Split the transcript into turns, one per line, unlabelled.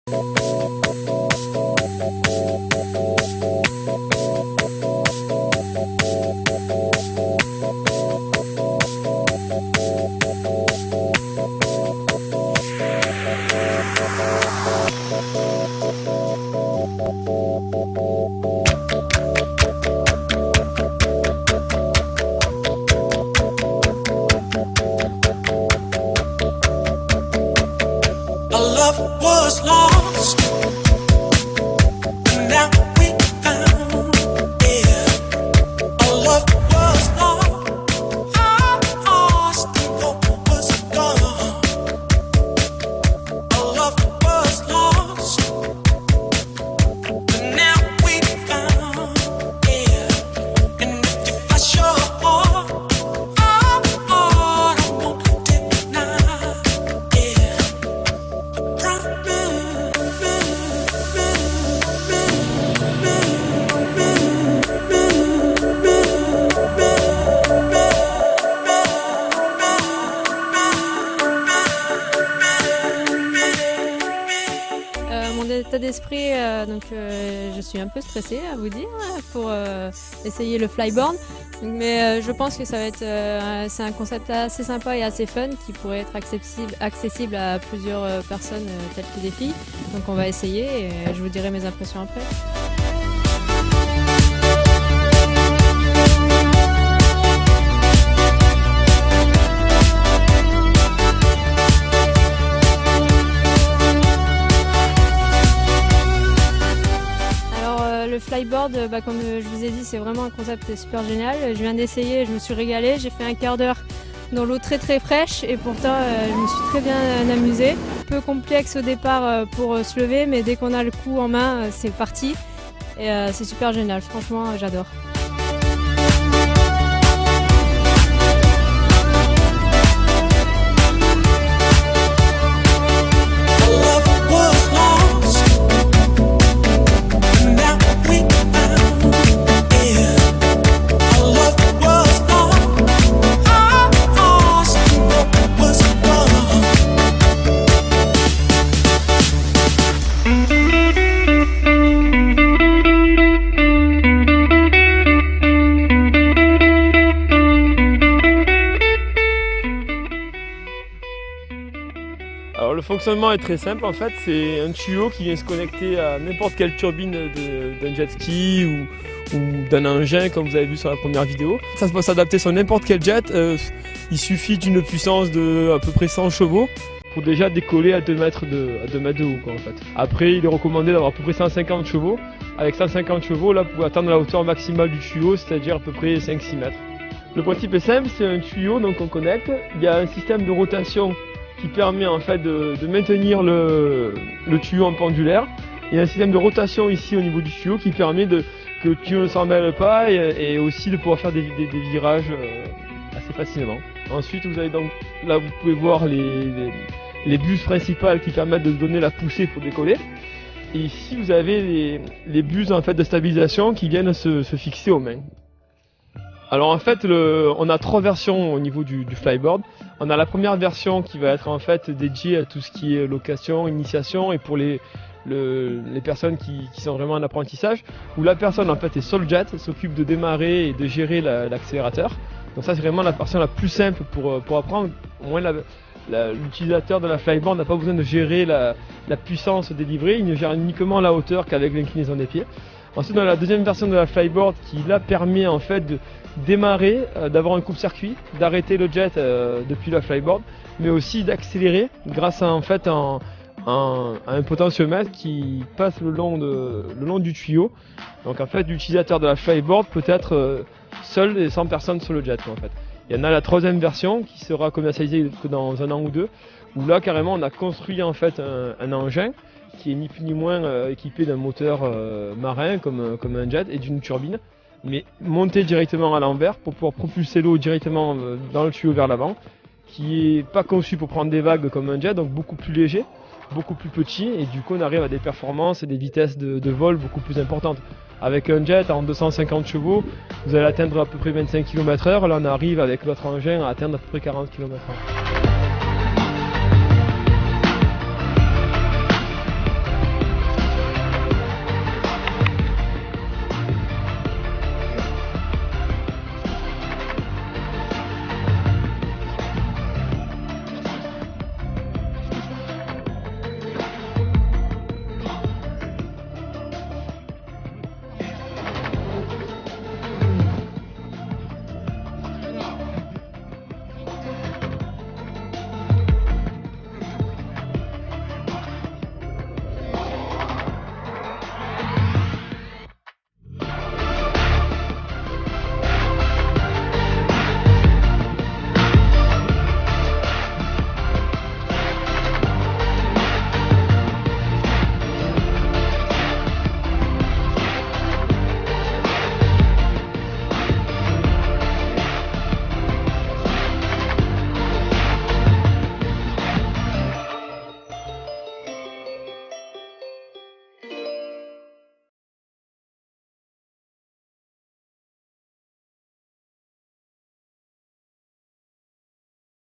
Love was lost, and now we found it. Our love was lost, and hope was gone. Our love was lost, and now we found it. And if I show heart, I won't deny it.
Mon état d'esprit, je suis un peu stressée à vous dire pour essayer le flyboard, mais je pense que ça va être c'est un concept assez sympa et assez fun qui pourrait être accessible à plusieurs personnes telles que des filles. Donc on va essayer et je vous dirai mes impressions après. Le flyboard, comme je vous ai dit, c'est vraiment un concept super génial. Je viens d'essayer, je me suis régalée, j'ai fait un quart d'heure dans l'eau très fraîche et pourtant je me suis très bien amusée. Un peu complexe au départ pour se lever, mais dès qu'on a le coup en main, c'est parti et c'est super génial, franchement j'adore.
Alors le fonctionnement est très simple en fait, c'est un tuyau qui vient se connecter à n'importe quelle turbine d'un jet ski ou d'un engin comme vous avez vu sur la première vidéo. Ça peut s'adapter sur n'importe quel jet, il suffit d'une puissance de à peu près 100 chevaux pour déjà décoller à 2 mètres de haut quoi, en fait. Après il est recommandé d'avoir à peu près 150 chevaux. Avec 150 chevaux là vous pouvez atteindre la hauteur maximale du tuyau, c'est-à-dire à peu près 5-6 mètres. Le principe est simple, c'est un tuyau donc on connecte, il y a un système de rotation qui permet en fait de maintenir le tuyau en pendulaire. Il y a un système de rotation ici au niveau du tuyau qui permet que le tuyau ne s'en mêle pas et aussi de pouvoir faire des virages assez facilement. Ensuite vous avez donc là vous pouvez voir les buses principales qui permettent de donner la poussée pour décoller. Et ici vous avez les buses en fait de stabilisation qui viennent se fixer aux mains. Alors en fait, on a 3 versions au niveau du flyboard. On a la première version qui va être en fait dédiée à tout ce qui est location, initiation et pour les personnes qui sont vraiment en apprentissage, où la personne en fait est sur le jet, s'occupe de démarrer et de gérer l'accélérateur. Donc ça c'est vraiment la version la plus simple pour apprendre. Au moins l'utilisateur de la flyboard n'a pas besoin de gérer la puissance délivrée, il ne gère uniquement la hauteur qu'avec l'inclinaison des pieds. Ensuite on a la deuxième version de la flyboard qui là permet en fait de démarrer, d'avoir un coupe-circuit, d'arrêter le jet depuis la flyboard, mais aussi d'accélérer grâce à en fait un potentiomètre qui passe le long du tuyau. Donc en fait l'utilisateur de la flyboard peut être seul et sans personne sur le jet en fait. Il y en a la troisième version qui sera commercialisée que dans 1 an ou 2, où là carrément on a construit en fait un engin qui est ni plus ni moins équipé d'un moteur marin comme un jet et d'une turbine, mais monté directement à l'envers pour pouvoir propulser l'eau directement dans le tuyau vers l'avant, qui est pas conçu pour prendre des vagues comme un jet, donc beaucoup plus léger, beaucoup plus petit, et du coup on arrive à des performances et des vitesses de vol beaucoup plus importantes. Avec un jet en 250 chevaux, vous allez atteindre à peu près 25 km/h, là on arrive avec l'autre engin à atteindre à peu près 40 km/h.